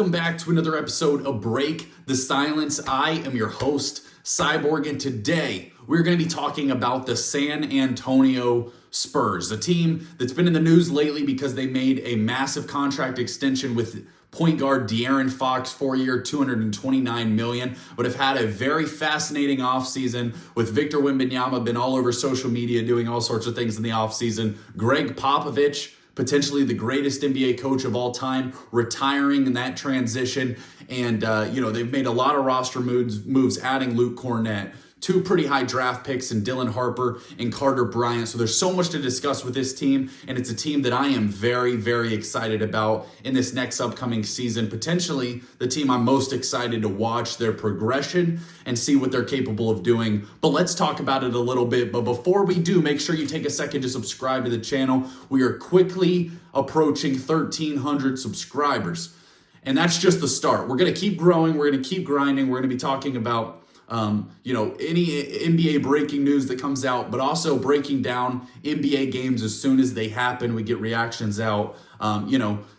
Welcome back to another episode of Break the Silence. I am your host, Cyborg, and today we're going to be talking about the San Antonio Spurs, a team that's been in the news lately because they made a massive contract extension with point guard De'Aaron Fox, 4-year, $229 million, but have had a very fascinating offseason with Victor Wembanyama, been all over social media doing all sorts of things in the offseason. Gregg Popovich, potentially the greatest NBA coach of all time, retiring in that transition. And, they've made a lot of roster moves, adding Luke Kornet, 2 pretty high draft picks in Dylan Harper and Carter Bryant. So there's so much to discuss with this team, and it's a team that I am very, very excited about in this next upcoming season. Potentially the team I'm most excited to watch their progression and see what they're capable of doing. But let's talk about it a little bit. But before we do, make sure you take a second to subscribe to the channel. We are quickly approaching 1,300 subscribers. And that's just the start. We're going to keep growing. We're going to keep grinding. We're going to be talking about any NBA breaking news that comes out, but also breaking down NBA games as soon as they happen. We get reactions out,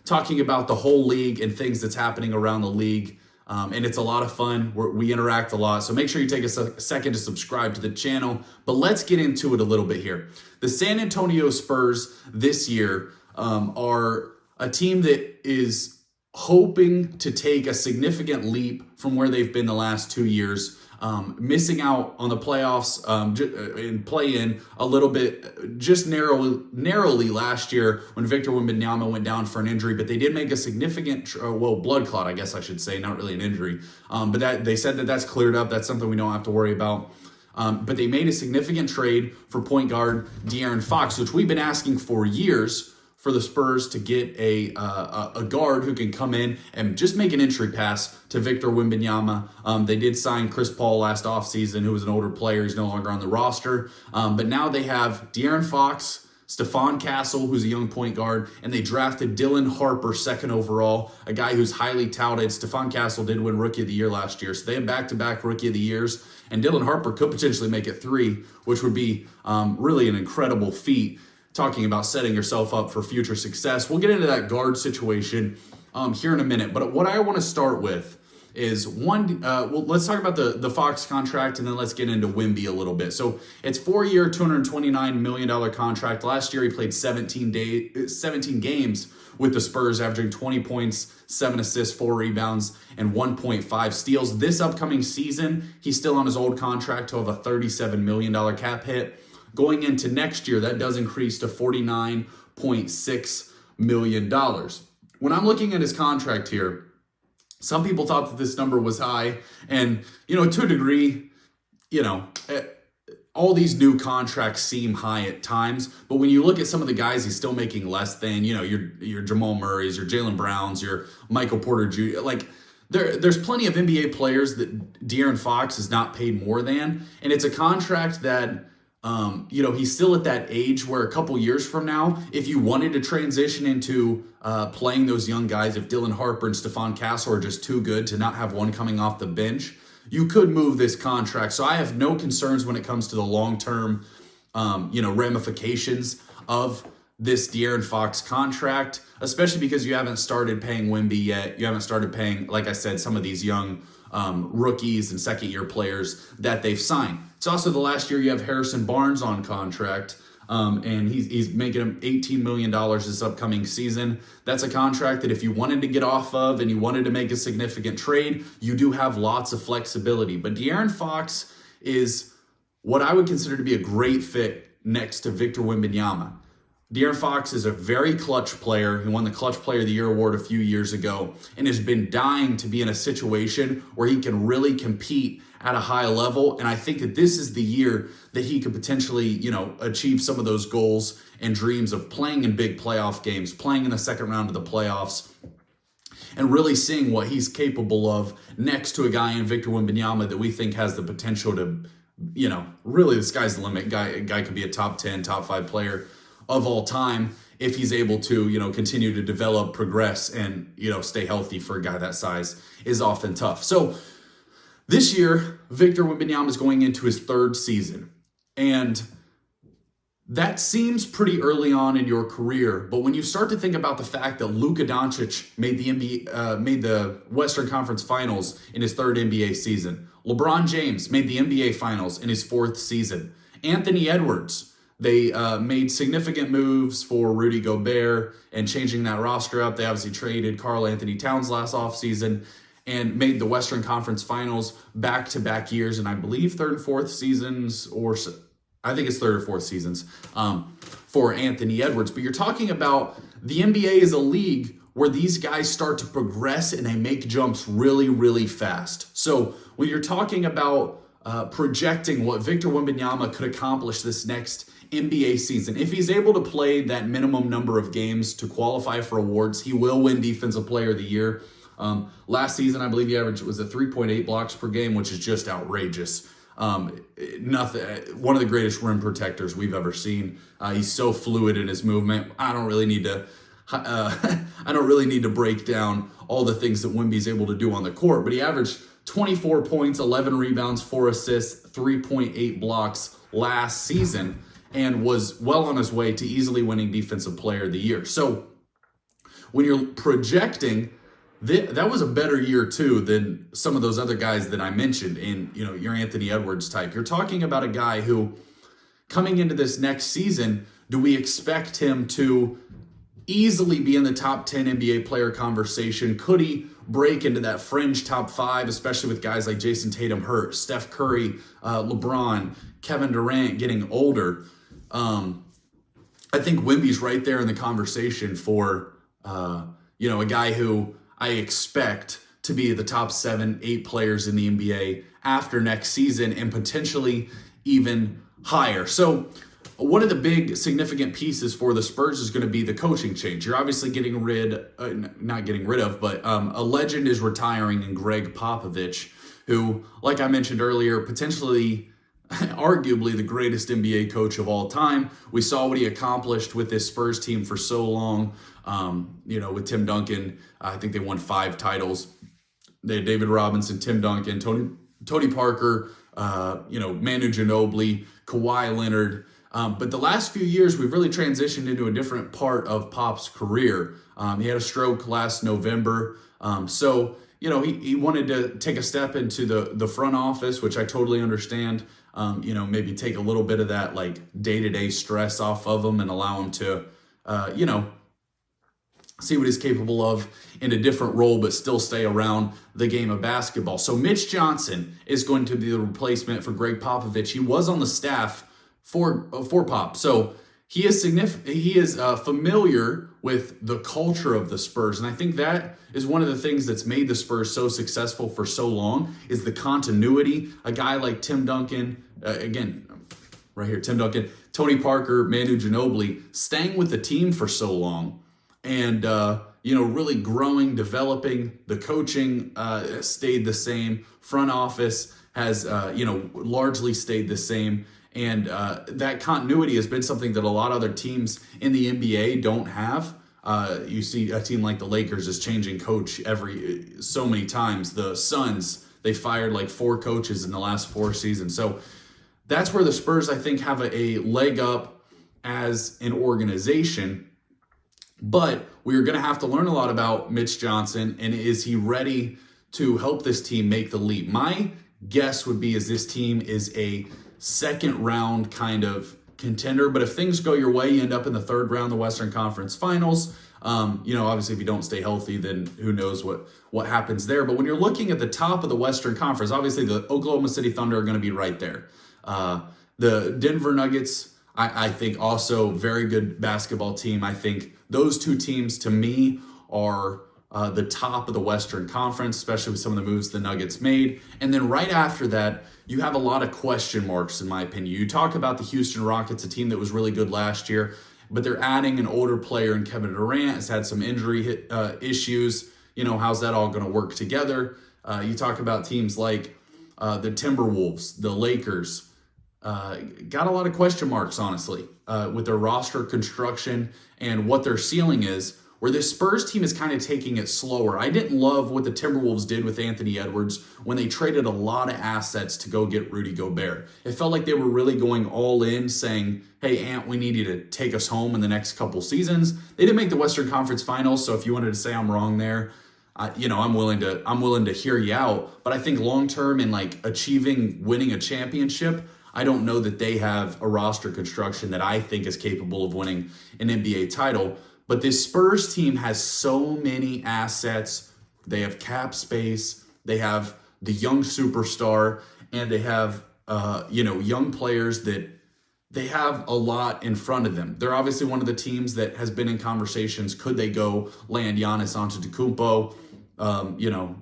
talking about the whole league and things that's happening around the league. And it's a lot of fun. We interact a lot. So make sure you take a second to subscribe to the channel. But let's get into it a little bit here. The San Antonio Spurs this year are a team that is hoping to take a significant leap from where they've been the last 2 years. Missing out on the playoffs and play-in a little bit, just narrowly last year when Victor Wembanyama went down for an injury, but they did make a significant, blood clot, I guess I should say, not really an injury. But that they said that's cleared up. That's something we don't have to worry about. But they made a significant trade for point guard De'Aaron Fox, which we've been asking for years, for the Spurs to get a guard who can come in and just make an entry pass to Victor Wembanyama. They did sign Chris Paul last offseason, who was an older player. He's no longer on the roster. But now they have De'Aaron Fox, Stephon Castle, who's a young point guard, and they drafted Dylan Harper 2nd overall, a guy who's highly touted. Stephon Castle did win Rookie of the Year last year, so they have back-to-back Rookie of the Years, and Dylan Harper could potentially make it 3, which would be really an incredible feat. Talking about setting yourself up for future success. We'll get into that guard situation here in a minute. But what I want to start with is let's talk about the Fox contract, and then let's get into Wemby a little bit. So it's 4-year, $229 million contract. Last year he played 17 games with the Spurs, averaging 20 points, 7 assists, 4 rebounds, and 1.5 steals. This upcoming season, he's still on his old contract to have a $37 million cap hit. Going into next year, that does increase to $49.6 million. When I'm looking at his contract here, some people thought that this number was high. And, to a degree, all these new contracts seem high at times. But when you look at some of the guys he's still making less than, your Jamal Murray's, your Jaylen Brown's, your Michael Porter Jr., there's plenty of NBA players that De'Aaron Fox is not paid more than. And it's a contract that he's still at that age where a couple years from now, if you wanted to transition into playing those young guys, if Dylan Harper and Stephon Castle are just too good to not have one coming off the bench, you could move this contract. So I have no concerns when it comes to the long-term, ramifications of this De'Aaron Fox contract, especially because you haven't started paying Wemby yet. You haven't started paying, like I said, some of these young rookies and second-year players that they've signed. It's also the last year you have Harrison Barnes on contract, and he's making him $18 million this upcoming season. That's a contract that if you wanted to get off of and you wanted to make a significant trade, you do have lots of flexibility. But De'Aaron Fox is what I would consider to be a great fit next to Victor Wembanyama. De'Aaron Fox is a very clutch player. He won the Clutch Player of the Year award a few years ago and has been dying to be in a situation where he can really compete at a high level. And I think that this is the year that he could potentially, achieve some of those goals and dreams of playing in big playoff games, playing in the second round of the playoffs, and really seeing what he's capable of next to a guy in Victor Wembanyama that we think has the potential to, really the sky's the limit. Guy could be a top 10, top 5 player of all time if he's able to, continue to develop, progress, and, stay healthy for a guy that size is often tough. So this year, Victor Wembanyama is going into his 3rd season. And That seems pretty early on in your career, but when you start to think about the fact that Luka Doncic made made the Western Conference Finals in his third NBA season, LeBron James made the NBA Finals in his fourth season, Anthony Edwards, they made significant moves for Rudy Gobert and changing that roster up. They obviously traded Karl Anthony Towns last offseason and made the Western Conference Finals back-to-back years, and I believe third and fourth seasons, or I think it's third or fourth seasons for Anthony Edwards. But you're talking about the NBA is a league where these guys start to progress and they make jumps really, really fast. So when you're talking about projecting what Victor Wembanyama could accomplish this next NBA season, if he's able to play that minimum number of games to qualify for awards, he will win Defensive Player of the Year. Last season, I believe he averaged was a 3.8 blocks per game, which is just outrageous. Nothing. One of the greatest rim protectors we've ever seen. He's so fluid in his movement. I don't really need to break down all the things that Wemby's able to do on the court, but he averaged 24 points, 11 rebounds, 4 assists, 3.8 blocks last season, and was well on his way to easily winning Defensive Player of the Year. So when you're projecting, that was a better year too than some of those other guys that I mentioned in, your Anthony Edwards type. You're talking about a guy who, coming into this next season, do we expect him to easily be in the top 10 NBA player conversation? Could he break into that fringe top 5, especially with guys like Jason Tatum hurt, Steph Curry, LeBron, Kevin Durant getting older? I think Wemby's right there in the conversation for, a guy who I expect to be the top 7, 8 players in the NBA after next season and potentially even higher. So one of the big significant pieces for the Spurs is going to be the coaching change. You're obviously a legend is retiring in Gregg Popovich, who, like I mentioned earlier, potentially arguably the greatest NBA coach of all time. We saw what he accomplished with this Spurs team for so long. With Tim Duncan, I think they won 5 titles. They had David Robinson, Tim Duncan, Tony Parker, Manu Ginobili, Kawhi Leonard. But the last few years, we've really transitioned into a different part of Pop's career. He had a stroke last November. He wanted to take a step into the front office, which I totally understand. Maybe take a little bit of that like day-to-day stress off of him and allow him to, see what he's capable of in a different role, but still stay around the game of basketball. So Mitch Johnson is going to be the replacement for Gregg Popovich. He was on the staff for Pop. So he is significant. He is familiar with the culture of the Spurs. And I think that is one of the things that's made the Spurs so successful for so long is the continuity. A guy like Tim Duncan, Tim Duncan, Tony Parker, Manu Ginobili, staying with the team for so long and, really growing, developing. The coaching stayed the same. Front office has, largely stayed the same. And that continuity has been something that a lot of other teams in the NBA don't have. You see a team like the Lakers is changing coach so many times. The Suns, they fired like 4 coaches in the last 4 seasons. So that's where the Spurs, I think, have a leg up as an organization. But we are going to have to learn a lot about Mitch Johnson, and is he ready to help this team make the leap? My guess would be is this team is a second round kind of contender, but if things go your way, you end up in the third round of the Western Conference Finals. Obviously if you don't stay healthy, then who knows what happens there. But when you're looking at the top of the Western Conference, obviously the Oklahoma City Thunder are going to be right there. The Denver Nuggets, I think also very good basketball team. I think those 2 teams to me are the top of the Western Conference, especially with some of the moves the Nuggets made. And then right after that, you have a lot of question marks, in my opinion. You talk about the Houston Rockets, a team that was really good last year, but they're adding an older player in Kevin Durant, has had some injury issues. How's that all going to work together? You talk about teams like the Timberwolves, the Lakers, got a lot of question marks, honestly, with their roster construction and what their ceiling is. where this Spurs team is kind of taking it slower. I didn't love what the Timberwolves did with Anthony Edwards when they traded a lot of assets to go get Rudy Gobert. It felt like they were really going all in, saying, hey, Ant, we need you to take us home in the next couple seasons. They didn't make the Western Conference Finals, so if you wanted to say I'm wrong there, I'm willing to hear you out. But I think long term in like winning a championship, I don't know that they have a roster construction that I think is capable of winning an NBA title. But this Spurs team has so many assets. They have cap space. They have the young superstar, and they have young players that they have a lot in front of them. They're obviously one of the teams that has been in conversations. Could they go land Giannis Antetokounmpo?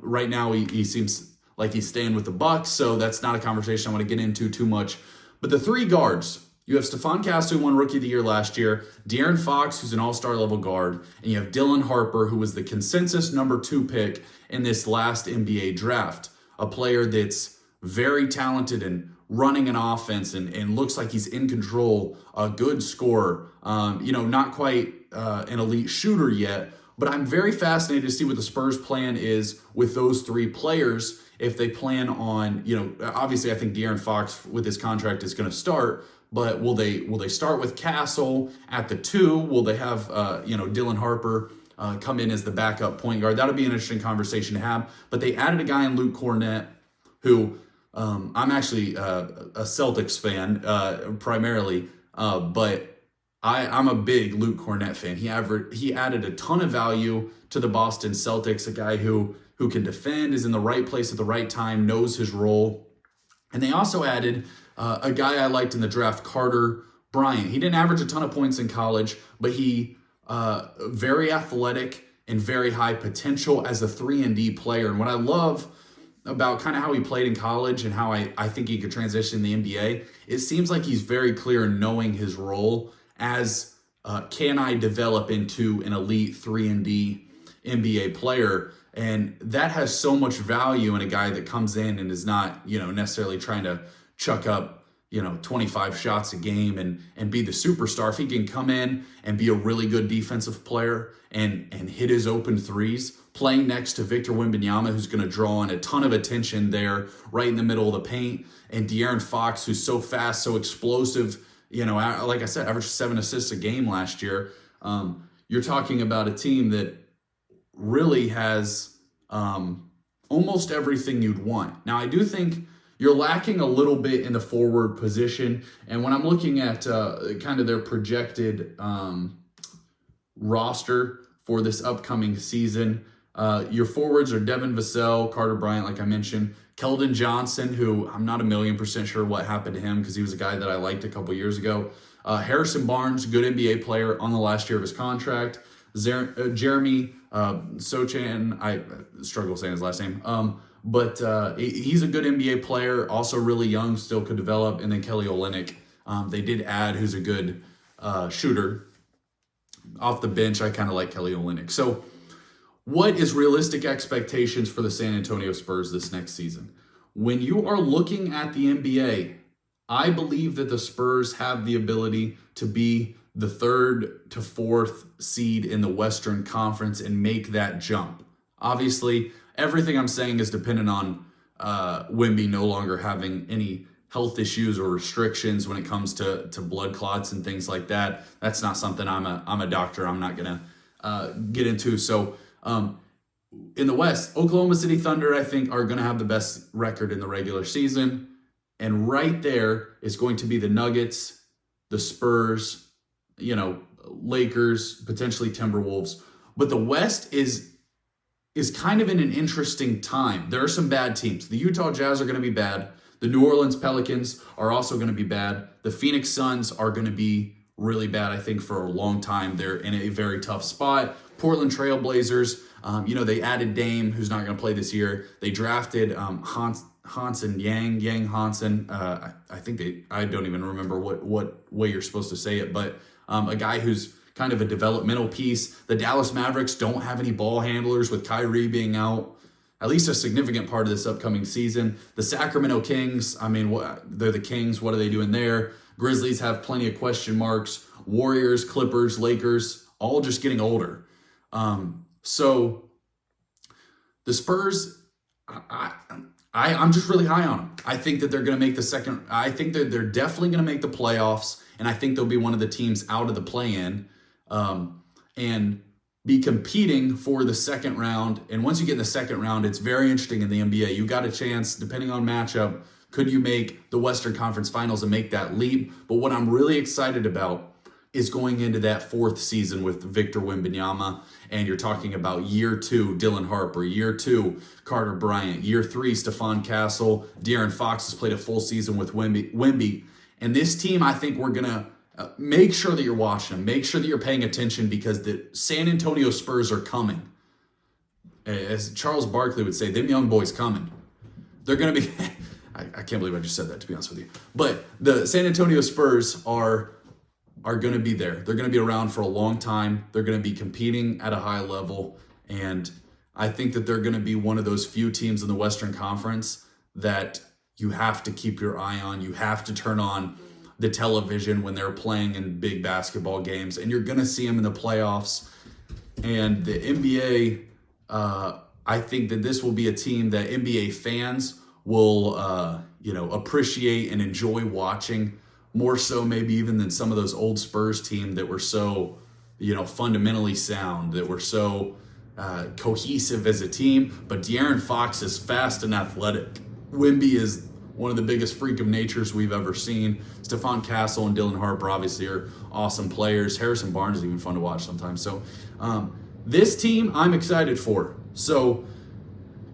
Right now he seems like he's staying with the Bucks, so that's not a conversation I want to get into too much. But the three guards, you have Stephon Castle, who won Rookie of the Year last year, De'Aaron Fox, who's an all-star level guard, and you have Dylan Harper, who was the consensus number 2 pick in this last NBA draft, a player that's very talented and running an offense and looks like he's in control, a good scorer, not quite an elite shooter yet, but I'm very fascinated to see what the Spurs' plan is with those 3 players. If they plan on, obviously I think De'Aaron Fox with his contract is going to start, but will they start with Castle at the 2? Will they have, Dylan Harper come in as the backup point guard? That'll be an interesting conversation to have. But they added a guy in Luke Kornet, who I'm actually a Celtics fan primarily, but I'm a big Luke Kornet fan. He added a ton of value to the Boston Celtics, a guy who can defend, is in the right place at the right time, knows his role. And they also added a guy I liked in the draft, Carter Bryant. He didn't average a ton of points in college, but he very athletic and very high potential as a 3-and-D player. And what I love about kind of how he played in college and how I think he could transition in the NBA, it seems like he's very clear in knowing his role as can I develop into an elite 3-and-D NBA player. And that has so much value in a guy that comes in and is not, necessarily trying to chuck up, 25 shots a game and be the superstar. If he can come in and be a really good defensive player and hit his open threes, playing next to Victor Wembanyama, who's going to draw in a ton of attention there right in the middle of the paint, and De'Aaron Fox, who's so fast, so explosive, like I said, averaged 7 assists a game last year. You're talking about a team that really has almost everything you'd want. Now, I do think you're lacking a little bit in the forward position. And when I'm looking at kind of their projected roster for this upcoming season, your forwards are Devin Vassell, Carter Bryant, like I mentioned, Keldon Johnson, who I'm not 1,000,000% sure what happened to him because he was a guy that I liked a couple years ago. Harrison Barnes, good NBA player on the last year of his contract. Jeremy Sochan, I struggle saying his last name, but he's a good NBA player, also really young, still could develop. And then Kelly Olynyk, they did add, who's a good shooter. Off the bench, I kind of like Kelly Olynyk. So what is realistic expectations for the San Antonio Spurs this next season? When you are looking at the NBA, I believe that the Spurs have the ability to be the 3rd to 4th seed in the Western Conference and make that jump. Obviously, everything I'm saying is dependent on Wemby no longer having any health issues or restrictions when it comes to blood clots and things like that. That's not something I'm a doctor. I'm not going to get into. So in the West, Oklahoma City Thunder, I think, are going to have the best record in the regular season. And right there is going to be the Nuggets, the Spurs, Lakers, potentially Timberwolves. But the West is kind of in an interesting time. There are some bad teams. The Utah Jazz are going to be bad. The New Orleans Pelicans are also going to be bad. The Phoenix Suns are going to be really bad, I think, for a long time. They're in a very tough spot. Portland Trail Blazers, they added Dame, who's not going to play this year. They drafted Yang Hansen. I don't even remember what way you're supposed to say it, but a guy who's kind of a developmental piece. The Dallas Mavericks don't have any ball handlers with Kyrie being out, at least a significant part of this upcoming season. The Sacramento Kings, they're the Kings. What are they doing there? Grizzlies have plenty of question marks. Warriors, Clippers, Lakers, all just getting older. So the Spurs, I'm just really high on them. I think that they're going to make the second. I think that they're definitely going to make the playoffs, and I think they'll be one of the teams out of the play-in, and be competing for the second round. And once you get in the second round, it's very interesting in the NBA. You got a chance, depending on matchup, could you make the Western Conference Finals and make that leap? But what I'm really excited about is going into that fourth season with Victor Wembanyama, and you're talking about year 2, Dylan Harper, year 2, Carter Bryant, year 3, Stephon Castle, De'Aaron Fox has played a full season with Wemby. And this team, I think we're going to make sure that you're watching them, make sure that you're paying attention, because the San Antonio Spurs are coming. As Charles Barkley would say, them young boys coming. They're going to be, I can't believe I just said that, to be honest with you. But the San Antonio Spurs are going to be there. They're going to be around for a long time. They're going to be competing at a high level. And I think that they're going to be one of those few teams in the Western Conference that you have to keep your eye on. You have to turn on the television when they're playing in big basketball games. And you're going to see them in the playoffs. And the NBA, I think that this will be a team that NBA fans will, appreciate and enjoy watching, more so maybe even than some of those old Spurs teams that were so, fundamentally sound, that were so cohesive as a team. But De'Aaron Fox is fast and athletic. Wemby is one of the biggest freak of natures we've ever seen. Stephon Castle and Dylan Harper obviously are awesome players. Harrison Barnes is even fun to watch sometimes. So this team I'm excited for. So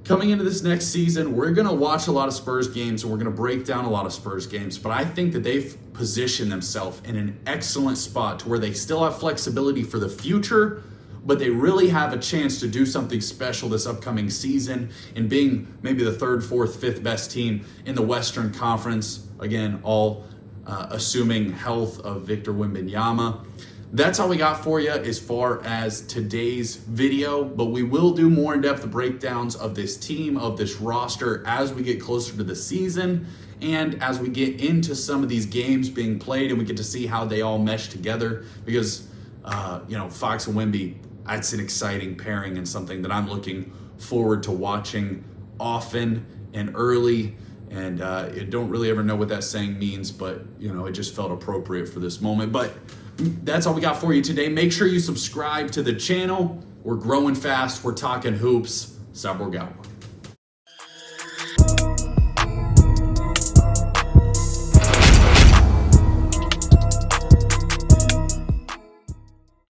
coming into this next season, we're going to watch a lot of Spurs games and we're going to break down a lot of Spurs games. But I think that they've positioned themselves in an excellent spot to where they still have flexibility for the future, but they really have a chance to do something special this upcoming season and being maybe the 3rd, 4th, 5th best team in the Western Conference. Again, all assuming health of Victor Wembanyama. That's all we got for you as far as today's video, but we will do more in-depth breakdowns of this team, of this roster, as we get closer to the season and as we get into some of these games being played and we get to see how they all mesh together, because Fox and Wemby, that's an exciting pairing and something that I'm looking forward to watching often and early. And I don't really ever know what that saying means, but it just felt appropriate for this moment. But that's all we got for you today. Make sure you subscribe to the channel. We're growing fast. We're talking hoops. Cyborg out.